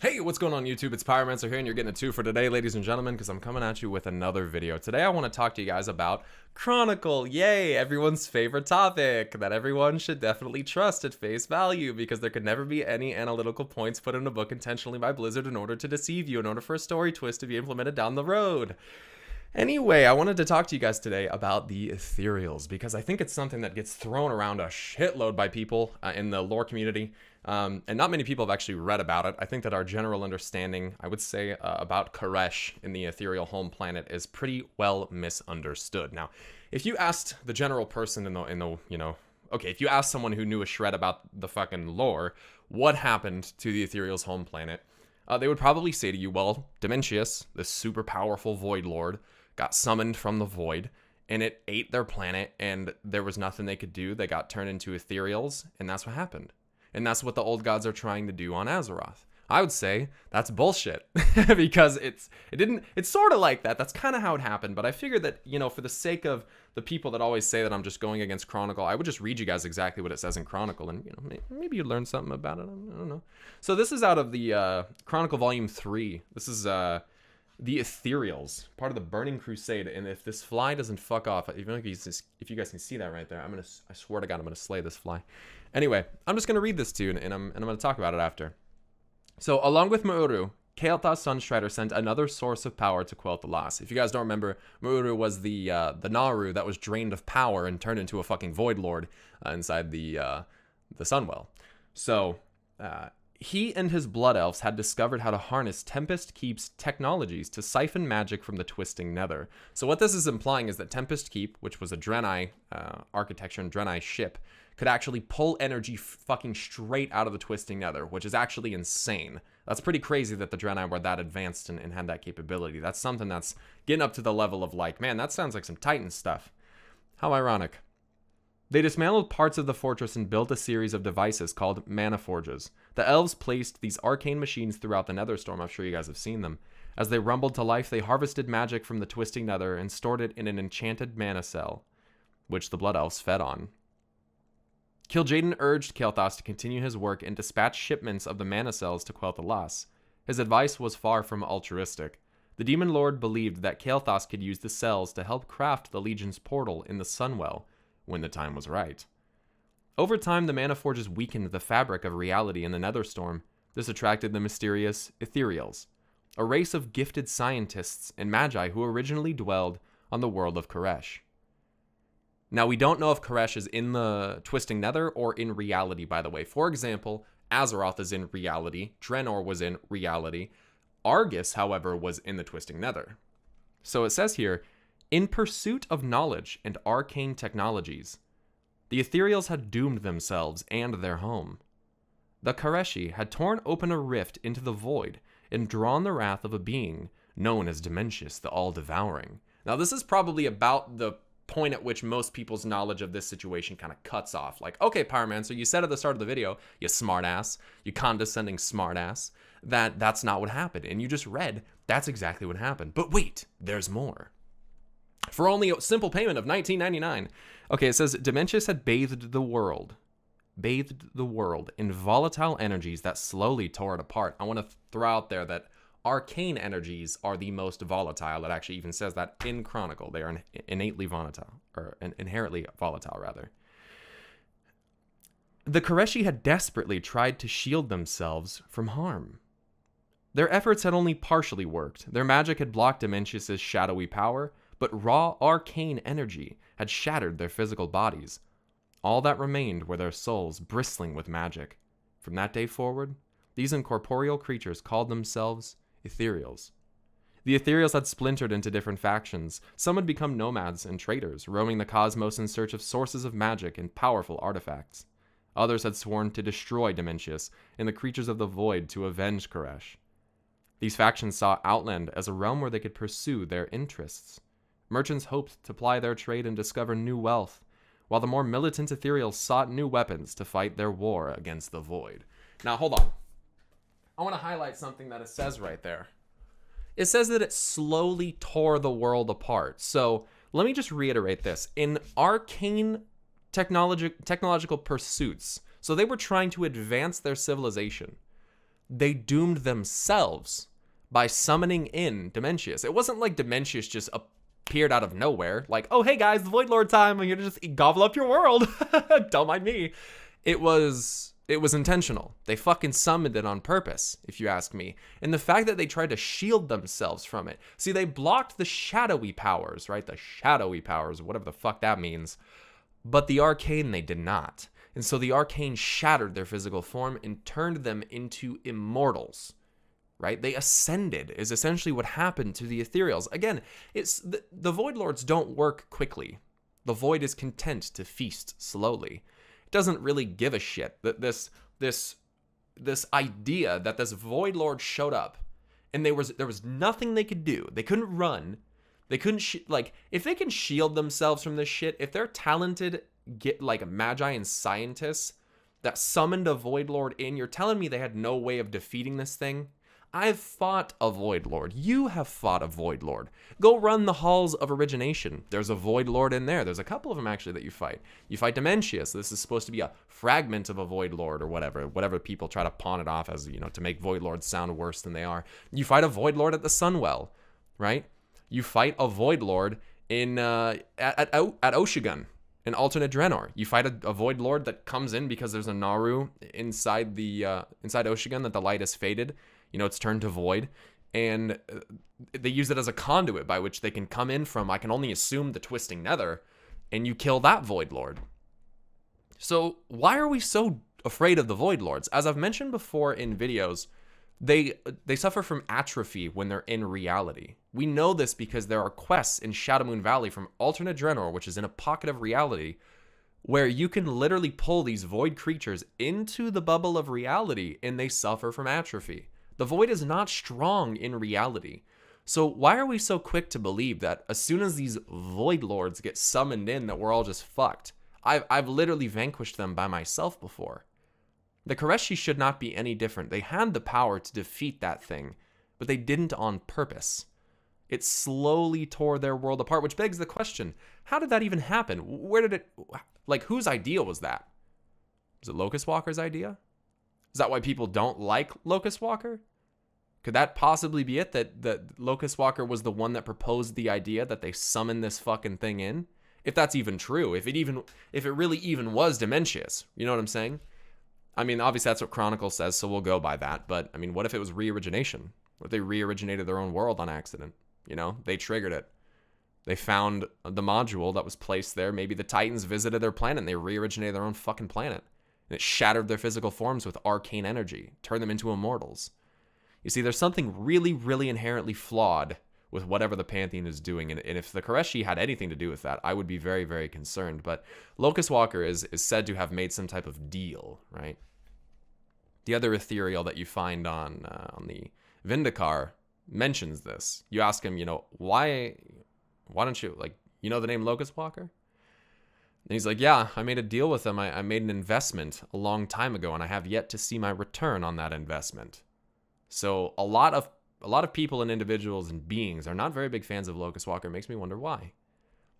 Hey, what's going on YouTube? It's Pyromancer here, and you're getting a 2 for today, ladies and gentlemen, because I'm coming at you with another video. Today I want to talk to you guys about Chronicle. Yay, everyone's favorite topic that everyone should definitely trust at face value, because there could never be any analytical points put in a book intentionally by Blizzard in order to deceive you, in order for a story twist to be implemented down the road. Anyway, I wanted to talk to you guys today about the Ethereals, because I think it's something that gets thrown around a shitload by people in the lore community. And not many people have actually read about it. I think that our general understanding, I would say, about Koresh in the ethereal home planet is pretty well misunderstood. Now, if you asked the general person if you asked someone who knew a shred about the fucking lore, what happened to the ethereal's home planet, they would probably say to you, well, Dimensius, this super powerful Void Lord, got summoned from the Void, and it ate their planet, and there was nothing they could do. They got turned into Ethereals, and that's what happened. And that's what the old gods are trying to do on Azeroth. I would say that's bullshit because it's sort of like that. That's kind of how it happened. But I figured that, for the sake of the people that always say that I'm just going against Chronicle, I would just read you guys exactly what it says in Chronicle, and maybe you learn something about it. I don't know. So this is out of the Chronicle Volume 3. This is the Ethereals, part of the Burning Crusade. And if this fly doesn't fuck off, if you guys can see that right there, I swear to God, I'm gonna slay this fly. Anyway, I'm just gonna read this to you, and I'm gonna talk about it after. So, along with Mauru, Kael'thas Sunstrider sent another source of power to Quel'Thalas. If you guys don't remember, Mauru was the Naru that was drained of power and turned into a fucking Void Lord inside the Sunwell. So, he and his Blood Elves had discovered how to harness Tempest Keep's technologies to siphon magic from the Twisting Nether. So what this is implying is that Tempest Keep, which was a Draenei architecture and Draenei ship, could actually pull energy fucking straight out of the Twisting Nether, which is actually insane. That's pretty crazy that the Draenei were that advanced and had that capability. That's something that's getting up to the level of like, man, that sounds like some Titan stuff. How ironic. They dismantled parts of the fortress and built a series of devices called Mana Forges. The elves placed these arcane machines throughout the Netherstorm. I'm sure you guys have seen them. As they rumbled to life, they harvested magic from the Twisting Nether and stored it in an enchanted mana cell, which the Blood Elves fed on. Kil'jaeden urged Kael'thas to continue his work and dispatch shipments of the mana cells to Quel'Thalas. His advice was far from altruistic. The Demon Lord believed that Kael'thas could use the cells to help craft the Legion's portal in the Sunwell when the time was right. Over time, the Mana Forges weakened the fabric of reality in the Netherstorm. This attracted the mysterious Ethereals, a race of gifted scientists and magi who originally dwelled on the world of Koresh. Now, we don't know if Koresh is in the Twisting Nether or in reality, by the way. For example, Azeroth is in reality. Draenor was in reality. Argus, however, was in the Twisting Nether. So it says here, in pursuit of knowledge and arcane technologies, the Ethereals had doomed themselves and their home. The Koreshi had torn open a rift into the void and drawn the wrath of a being known as Dimensius the All-Devouring. Now, this is probably about the point at which most people's knowledge of this situation kind of cuts off. Like, okay, Pyromancer, you said at the start of the video, you smartass, you condescending smartass, that's not what happened. And you just read, that's exactly what happened. But wait, there's more. For only a simple payment of $19.99. Okay, it says, Dimensius had bathed the world in volatile energies that slowly tore it apart. I want to throw out there that arcane energies are the most volatile. It actually even says that in Chronicle. They are innately volatile, or inherently volatile, rather. The Koreshi had desperately tried to shield themselves from harm. Their efforts had only partially worked. Their magic had blocked Dimensius' shadowy power, but raw arcane energy had shattered their physical bodies. All that remained were their souls bristling with magic. From that day forward, these incorporeal creatures called themselves Ethereals. The Ethereals had splintered into different factions. Some had become nomads and traders, roaming the cosmos in search of sources of magic and powerful artifacts. Others had sworn to destroy Dimensius and the creatures of the void to avenge Koresh. These factions saw Outland as a realm where they could pursue their interests. Merchants hoped to ply their trade and discover new wealth, while the more militant Ethereals sought new weapons to fight their war against the void. Now, hold on. I want to highlight something that it says right there. It says that it slowly tore the world apart. So let me just reiterate this. In arcane technological pursuits, so they were trying to advance their civilization. they doomed themselves by summoning in Dementius. It wasn't like Dementius just appeared out of nowhere, like, oh, hey guys, the Void Lord time, I'm gonna just gobble up your world. Don't mind me. It was intentional. They fucking summoned it on purpose, if you ask me. And the fact that they tried to shield themselves from it. See, they blocked the shadowy powers, right? The shadowy powers, whatever the fuck that means. But the arcane, they did not. And so the arcane shattered their physical form and turned them into immortals, right? They ascended is essentially what happened to the Ethereals. Again, it's the Void Lords don't work quickly. The Void is content to feast slowly. It doesn't really give a shit that this idea that this Void Lord showed up and there was nothing they could do. They couldn't run. They couldn't like, if they can shield themselves from this shit, if they're talented, get like magi and scientists that summoned a Void Lord in, you're telling me they had no way of defeating this thing? I've fought a Void Lord. You have fought a Void Lord. Go run the halls of origination. There's a Void Lord in there. There's a couple of them actually that you fight. You fight Dementius. This is supposed to be a fragment of a Void Lord or whatever people try to pawn it off as, you know, to make Void Lords sound worse than they are. You fight a Void Lord at the Sunwell, right? You fight a Void Lord in at Oshigun. An alternate Draenor. You fight a Void Lord that comes in because there's a Naru inside Oshigun that the light has faded. You know, it's turned to void, and they use it as a conduit by which they can come in from, I can only assume, the Twisting Nether, and you kill that Void Lord. So why are we so afraid of the Void Lords? As I've mentioned before in videos, they suffer from atrophy when they're in reality. We know this because there are quests in Shadowmoon Valley from alternate Draenor, which is in a pocket of reality, where you can literally pull these void creatures into the bubble of reality and they suffer from atrophy. The void is not strong in reality. So why are we so quick to believe that as soon as these Void Lords get summoned in that we're all just fucked? I've literally vanquished them by myself before. The Koreshi should not be any different. They had the power to defeat that thing, but they didn't on purpose. It slowly tore their world apart, which begs the question, how did that even happen? Where did it, like, whose idea was that? Was it Locust Walker's idea? Is that why people don't like Locust Walker? Could that possibly be it? That Locust Walker was the one that proposed the idea that they summon this fucking thing in? If that's even true, if it really even was Dementius, you know what I'm saying? I mean, obviously that's what Chronicle says, so we'll go by that. But I mean, what if it was re-origination? What if they re-originated their own world on accident? You know, they triggered it. They found the module that was placed there. Maybe the Titans visited their planet and they re-originated their own fucking planet. And it shattered their physical forms with arcane energy, turned them into immortals. You see, there's something really, really inherently flawed with whatever the Pantheon is doing. And if the Koreshi had anything to do with that, I would be very, very concerned. But Locust Walker is said to have made some type of deal, right? The other ethereal that you find on the Vindikar mentions this. You ask him, you know, why don't you, like, you know the name Locust Walker? And he's like, yeah, I made a deal with them. I made an investment a long time ago, and I have yet to see my return on that investment. So a lot of people and individuals and beings are not very big fans of Locust Walker. It makes me wonder why.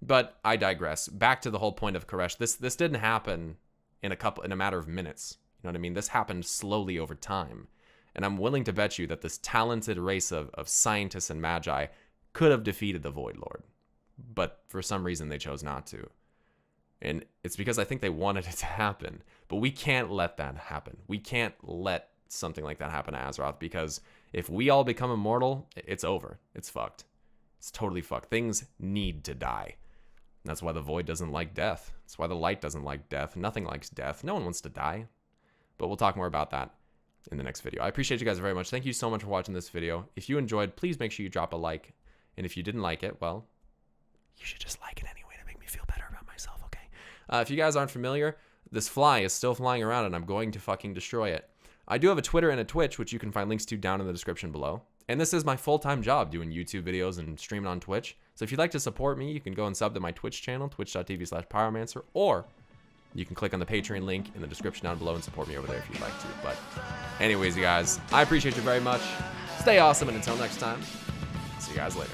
But I digress. Back to the whole point of Koresh. This didn't happen in a matter of minutes. You know what I mean? This happened slowly over time. And I'm willing to bet you that this talented race of scientists and magi could have defeated the Void Lord. But for some reason they chose not to. And it's because I think they wanted it to happen. But we can't let that happen. We can't let something like that happen to Azeroth, because if we all become immortal, it's over. It's fucked. It's totally fucked. Things need to die. And that's why the Void doesn't like death. That's why the Light doesn't like death. Nothing likes death. No one wants to die. But we'll talk more about that in the next video. I appreciate you guys very much. Thank you so much for watching this video. If you enjoyed, please make sure you drop a like. And if you didn't like it, well, you should just like it anyway to make me feel better about myself, okay? If you guys aren't familiar, this fly is still flying around and I'm going to fucking destroy it. I do have a Twitter and a Twitch, which you can find links to down in the description below. And this is my full-time job, doing YouTube videos and streaming on Twitch. So if you'd like to support me, you can go and sub to my Twitch channel, twitch.tv/Pyromancer, or you can click on the Patreon link in the description down below and support me over there if you'd like to. But anyways, you guys, I appreciate you very much. Stay awesome, and until next time, see you guys later.